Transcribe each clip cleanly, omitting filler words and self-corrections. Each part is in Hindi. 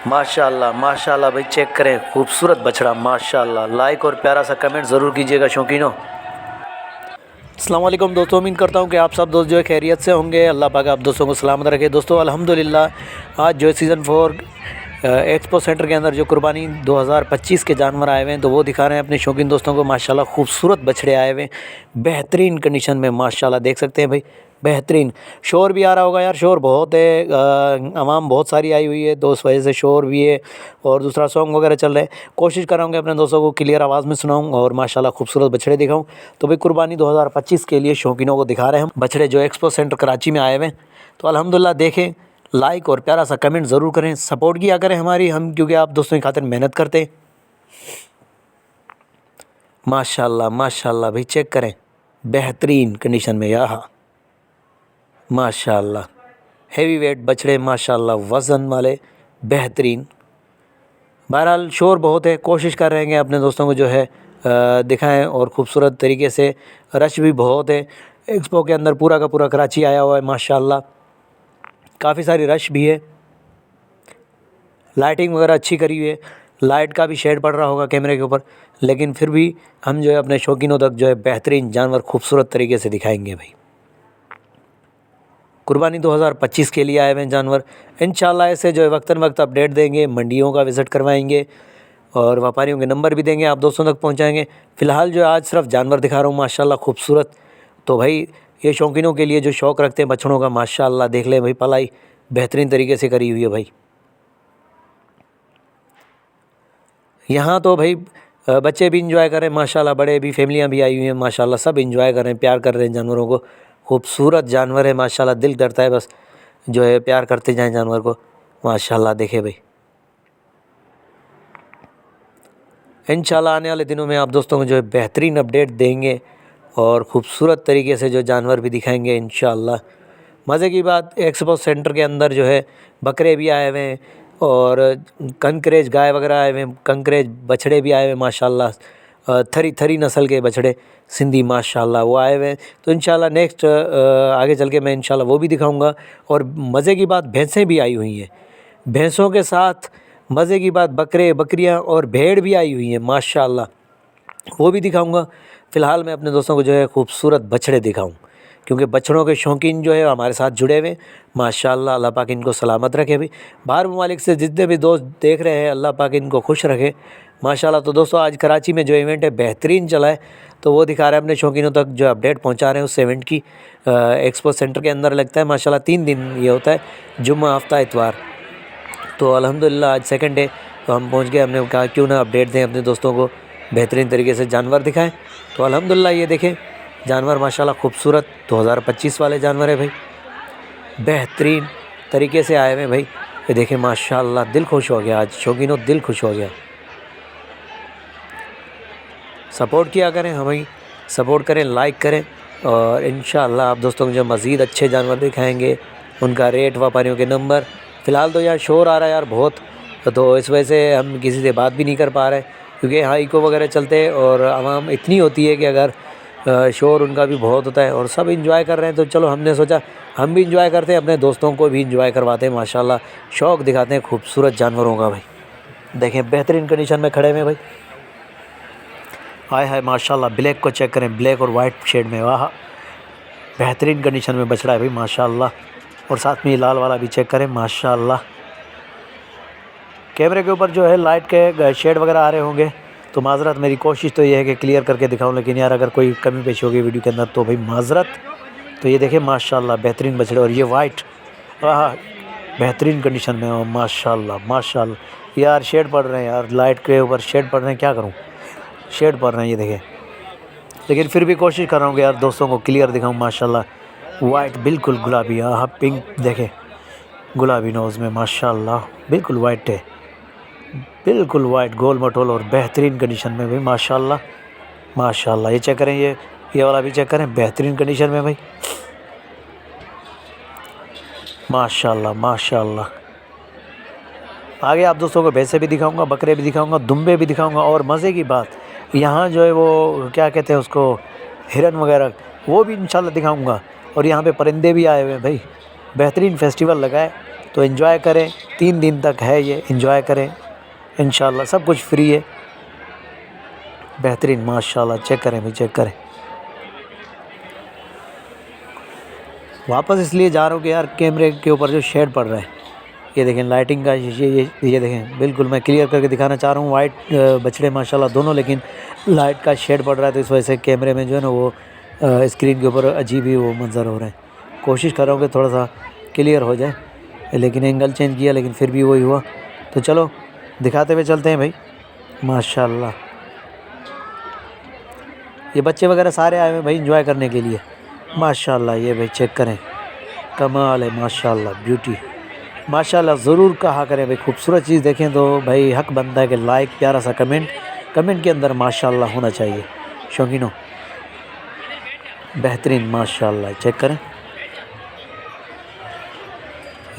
माशाल्लाह माशाल्लाह भाई, चेक करें खूबसूरत बछड़ा माशाल्लाह। लाइक और प्यारा सा कमेंट ज़रूर कीजिएगा शौकीनों। अस्सलाम वालेकुम दोस्तों, उम्मीद करता हूँ कि आप सब दोस्त जो है खैरियत से होंगे। अल्लाह पाक आप दोस्तों को सलामत रखे। दोस्तों अल्हम्दुलिल्लाह आज जो है सीज़न 4 एक्सपो सेंटर के अंदर जो कुर्बानी 2025 के जानवर आए हुए हैं तो वो दिखा रहे हैं अपने शौकीन दोस्तों को। माशाल्लाह खूबसूरत बछड़े आए हुए हैं बेहतरीन कंडीशन में माशाल्लाह, देख सकते हैं भाई बेहतरीन। शोर भी आ रहा होगा यार, शोर बहुत है, आवाम बहुत सारी आई हुई है तो उस वजह से शोर भी है और दूसरा सॉन्ग वगैरह चल रहे हैं। कोशिश कर रहा हूँ कि अपने दोस्तों को क्लियर आवाज़ में सुनाऊँ और माशाल्लाह खूबसूरत बछड़े दिखाऊँ। तो भाई कुर्बानी 2025 के लिए शौकीनों को दिखा रहे हैं हम बछड़े जो एक्सपो सेंटर कराची में आए हुए हैं। तो अल्हम्दुलिल्लाह देखें, लाइक और प्यारा सा कमेंट ज़रूर करें, सपोर्ट किया करें हमारी, हम क्योंकि आप दोस्तों की खातिर मेहनत करते हैं। माशाल्लाह माशाल्लाह भाई, चेक करें बेहतरीन कंडीशन में यहाँ माशाल्लाह हेवी वेट बछड़े माशाल्लाह, वज़न वाले बेहतरीन। बहरहाल शोर बहुत है, कोशिश कर रहे हैं कि अपने दोस्तों को जो है दिखाएं और ख़ूबसूरत तरीके से। रश भी बहुत है एक्सपो के अंदर, पूरा का पूरा कराची आया हुआ है माशाल्लाह, काफ़ी सारी रश भी है। लाइटिंग वगैरह अच्छी करी हुई है, लाइट का भी शेड पड़ रहा होगा कैमरे के ऊपर, लेकिन फिर भी हम जो है अपने शौकीनों तक जो है बेहतरीन जानवर खूबसूरत तरीके से दिखाएंगे भाई। कुर्बानी 2025 के लिए आए हुए हैं जानवर। इंशाल्लाह ऐसे जो है वक्तन वक्त अपडेट देंगे, मंडियों का विज़िट करवाएंगे और व्यापारियों के नंबर भी देंगे, आप दोस्तों तक पहुंचाएंगे। फ़िलहाल जो आज सिर्फ जानवर दिखा रहा हूँ माशाल्लाह खूबसूरत। तो भाई ये शौकीनों के लिए जो शौक़ रखते हैं बछड़ों का, माशाल्लाह देख लें भाई, पलाई बेहतरीन तरीके से करी हुई है भाई। यहाँ तो भाई बच्चे भी इंजॉय कर रहे हैं माशाल्लाह, बड़े भी, फैमिलियाँ भी आई हुई हैं माशाल्लाह, सब इंजॉय कर रहे हैं, प्यार कर रहे हैं जानवरों को। खूबसूरत जानवर है माशाल्लाह, दिल करता है बस जो है प्यार करते जाएं जानवर को माशाल्लाह। देखे भाई इंशाल्लाह आने वाले दिनों में आप दोस्तों को जो है बेहतरीन अपडेट देंगे और ख़ूबसूरत तरीके से जो जानवर भी दिखाएंगे इंशाल्लाह। मज़े की बात, एक्सपो सेंटर के अंदर जो है बकरे भी आए हुए हैं और कंकरेज गाय वगैरह आए हुए हैं, कंकरेज बछड़े भी आए हुए हैं माशाल्लाह, थरी थरी नस्ल के बछड़े सिंधी माशाल्लाह वो आए हुए हैं। तो इंशाल्लाह नेक्स्ट आगे चल के मैं इंशाल्लाह वो भी दिखाऊंगा। और मज़े की बात, भैंसें भी आई हुई हैं, भैंसों के साथ मज़े की बात बकरे बकरियां और भेड़ भी आई हुई हैं माशाल्लाह, वो भी दिखाऊंगा। फ़िलहाल मैं अपने दोस्तों को जो है खूबसूरत बछड़े दिखाऊं, क्योंकि बछड़ों के शौकीन जो है हमारे साथ जुड़े हुए माशाल्लाह। अल्लाह पाक इनको सलामत रखे भी, बाहर ममालिक से जितने भी दोस्त देख रहे हैं अल्लाह पाक इनको खुश रखे माशाल्लाह। तो दोस्तों आज कराची में जो इवेंट है बेहतरीन चला है, तो वो दिखा रहे हैं अपने शौकीनों तक, जो अपडेट पहुंचा रहे हैं उस इवेंट की। एक्सपो सेंटर के अंदर लगता है माशाल्लाह 3 दिन ये होता है, जुम्मा हफ्ता इतवार। तो अल्हम्दुलिल्लाह आज सेकंड डे तो हम पहुंच गए, हमने कहा क्यों ना अपडेट दें अपने दोस्तों को, बेहतरीन तरीके से जानवर दिखाएं। तो अल्हम्दुलिल्लाह ये देखें जानवर माशाल्लाह खूबसूरत 2025 वाले जानवर है भाई, बेहतरीन तरीके से आए हुए भाई। ये देखें माशाल्लाह, दिल खुश हो गया आज शौकीनों, दिल खुश हो गया। सपोर्ट किया करें, हमें सपोर्ट करें, लाइक करें और इंशाअल्लाह आप दोस्तों को जो मज़ीद अच्छे जानवर दिखाएंगे, उनका रेट, व्यापारियों के नंबर। फ़िलहाल तो यार शोर आ रहा है यार बहुत, तो इस वजह से हम किसी से बात भी नहीं कर पा रहे, क्योंकि यहाँ इको वगैरह चलते हैं और आवाम इतनी होती है कि अगर शोर उनका भी बहुत होता है और सब इंजॉय कर रहे हैं। तो चलो हमने सोचा हम भी इंजॉय करते हैं, अपने दोस्तों को भी इंजॉय करवाते हैं माशाल्लाह, शौक़ दिखाते हैं खूबसूरत जानवरों का भाई। देखें बेहतरीन कंडीशन में खड़े हैं भाई, हाय हाय माशाल्लाह। ब्लैक को चेक करें, ब्लैक और वाइट शेड में, वाह बेहतरीन कंडीशन में बछड़ा है भाई माशाल्लाह। और साथ में ये लाल वाला भी चेक करें माशाल्लाह। कैमरे के ऊपर जो है लाइट के शेड वगैरह आ रहे होंगे तो माज़रत, मेरी कोशिश तो ये है कि क्लियर करके दिखाऊं, लेकिन यार अगर कोई कमी पेशी होगी वीडियो के अंदर तो भाई माज़रत। तो ये देखें माशाल्लाह बेहतरीन बछड़े, और ये वाइट वाह बेहतरीन कंडीशन में माशाल्लाह माशाल्लाह। यार शेड पड़ रहे हैं यार, लाइट के ऊपर शेड पड़ रहे हैं, क्या करूँ, शेड पड़ रहे हैं ये देखें, लेकिन फिर भी कोशिश कर रहा हूँ कि यार दोस्तों को क्लियर दिखाऊँ माशाल्लाह। वाइट बिल्कुल गुलाबी, हाँ पिंक देखें, गुलाबी नोज़ में माशाल्लाह, बिल्कुल वाइट है, बिल्कुल वाइट गोल मटोल और बेहतरीन कंडीशन में भाई माशाल्लाह माशाल्लाह। ये चेक करें, ये वाला भी चेक करें, बेहतरीन कंडीशन में भाई माशाल्लाह माशाल्लाह। आगे आप दोस्तों को भैंसे भी दिखाऊंगा, बकरे भी दिखाऊंगा, दुम्बे भी दिखाऊंगा। और मज़े की बात यहाँ जो है वो क्या कहते हैं उसको, हिरन वगैरह, वो भी इंशाल्लाह दिखाऊंगा। और यहाँ पे परिंदे भी आए हुए हैं भाई, बेहतरीन फेस्टिवल लगा है तो एंजॉय करें, 3 दिन तक है ये, एंजॉय करें इंशाल्लाह। सब कुछ फ्री है, बेहतरीन माशाल्लाह। चेक करें भाई, चेक करें। वापस इसलिए जा रहा हूँ कि यार कैमरे के ऊपर जो शेड पड़ रहा है, ये देखें लाइटिंग का, ये देखें, बिल्कुल मैं क्लियर करके दिखाना चाह रहा हूँ। वाइट बछड़े माशाल्लाह दोनों, लेकिन लाइट का शेड पड़ रहा है तो इस वजह से कैमरे में जो है ना वो स्क्रीन के ऊपर अजीब ही वो मंज़र हो रहा है। कोशिश कर रहा हूँ कि थोड़ा सा क्लियर हो जाए, लेकिन एंगल चेंज किया लेकिन फिर भी वही हुआ। तो चलो दिखाते हुए चलते हैं भाई। माशाल्लाह ये बच्चे वगैरह सारे आए हुए भाई एंजॉय करने के लिए। माशाल्लाह ये भाई चेक करें, कमाल है माशाल्लाह, ब्यूटी माशाल्लाह। ज़रूर कहा करें भाई, खूबसूरत चीज़ देखें तो भाई हक बनता है कि लाइक, प्यारा सा कमेंट के अंदर माशाल्लाह होना चाहिए शौकीनों। बेहतरीन माशाल्लाह, चेक करें,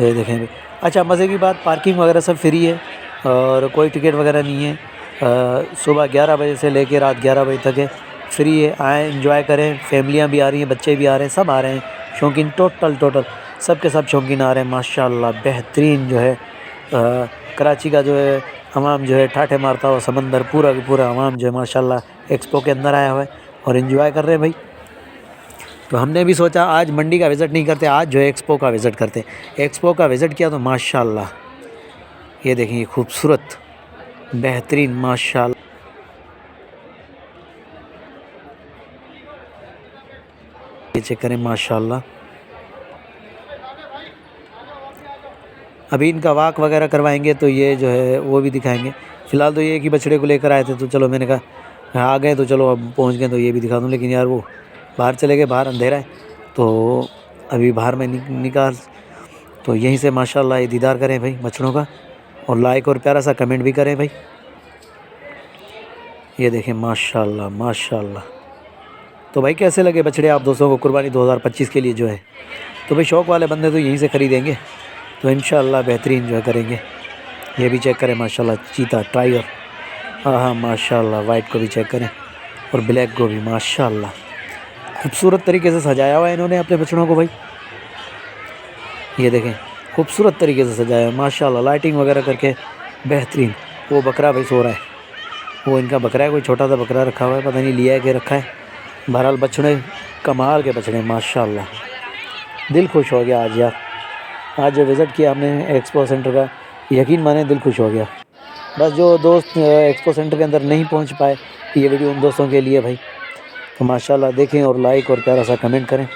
ये देखें भाई। अच्छा मज़े की बात, पार्किंग वगैरह सब फ्री है और कोई टिकट वगैरह नहीं है। सुबह 11 बजे से लेकर रात 11 बजे तक है, फ्री है। आएँ एंजॉय करें, फैमिलियाँ भी आ रही हैं, बच्चे भी आ रहे हैं, सब आ रहे हैं शौकीन, टोटल सब के सब शौकीन आ रहे हैं माशाल्लाह। बेहतरीन जो है कराची का जो है हमाम जो है ठाठे मारता हुआ समंदर, पूरा का पूरा हमाम जो है माशाल्लाह एक्सपो के अंदर आया हुआ है और एंजॉय कर रहे हैं भाई। तो हमने भी सोचा आज मंडी का विज़िट नहीं करते, आज जो है एक्सपो का विज़िट करते। एक्सपो का विज़िट किया तो माशाल्लाह ये देखें, खूबसूरत बेहतरीन माशाल्लाह, ये चेक करें माशाल्लाह। अभी इनका वाक वगैरह करवाएंगे तो ये जो है वो भी दिखाएंगे। फ़िलहाल तो ये कि बछड़े को लेकर आए थे तो चलो मैंने कहा आ गए तो चलो अब पहुंच गए तो ये भी दिखा दूं, लेकिन यार वो बाहर चले गए, बाहर अंधेरा है तो अभी बाहर में निकाल। तो यहीं से माशाल्लाह ये दीदार करें भाई बछड़ों का, और लाइक और प्यारा सा कमेंट भी करें भाई। ये देखें माशाल्लाह माशाल्लाह। तो भाई कैसे लगे बछड़े आप दोस्तों को कुर्बानी 2025 के लिए जो है? तो भाई शौक़ वाले बंदे तो यहीं से ख़रीदेंगे तो इंशाअल्लाह बेहतरीन एंजॉय करेंगे। ये भी चेक करें माशाल्लाह, चीता, टाइगर, हाँ माशाल्लाह। वाइट को भी चेक करें और ब्लैक को भी माशाल्लाह। खूबसूरत तरीके से सजाया हुआ है इन्होंने अपने बछड़ों को भाई। ये देखें खूबसूरत तरीके से सजाया माशाल्लाह, लाइटिंग वगैरह करके बेहतरीन। वो बकरा भाई सो रहा है, वो इनका बकरा है, कोई छोटा सा बकरा रखा हुआ है, पता नहीं लिया है कि रखा है। बहरहाल बछड़े कमाल के बछड़े माशाल्लाह, दिल खुश हो गया आज यार। आज जो विज़िट किया हमने एक्सपो सेंटर का, यकीन माने दिल खुश हो गया। बस जो दोस्त एक्सपो सेंटर के अंदर नहीं पहुंच पाए, ये वीडियो उन दोस्तों के लिए भाई। तो माशाल्लाह देखें और लाइक और प्यारा सा कमेंट करें।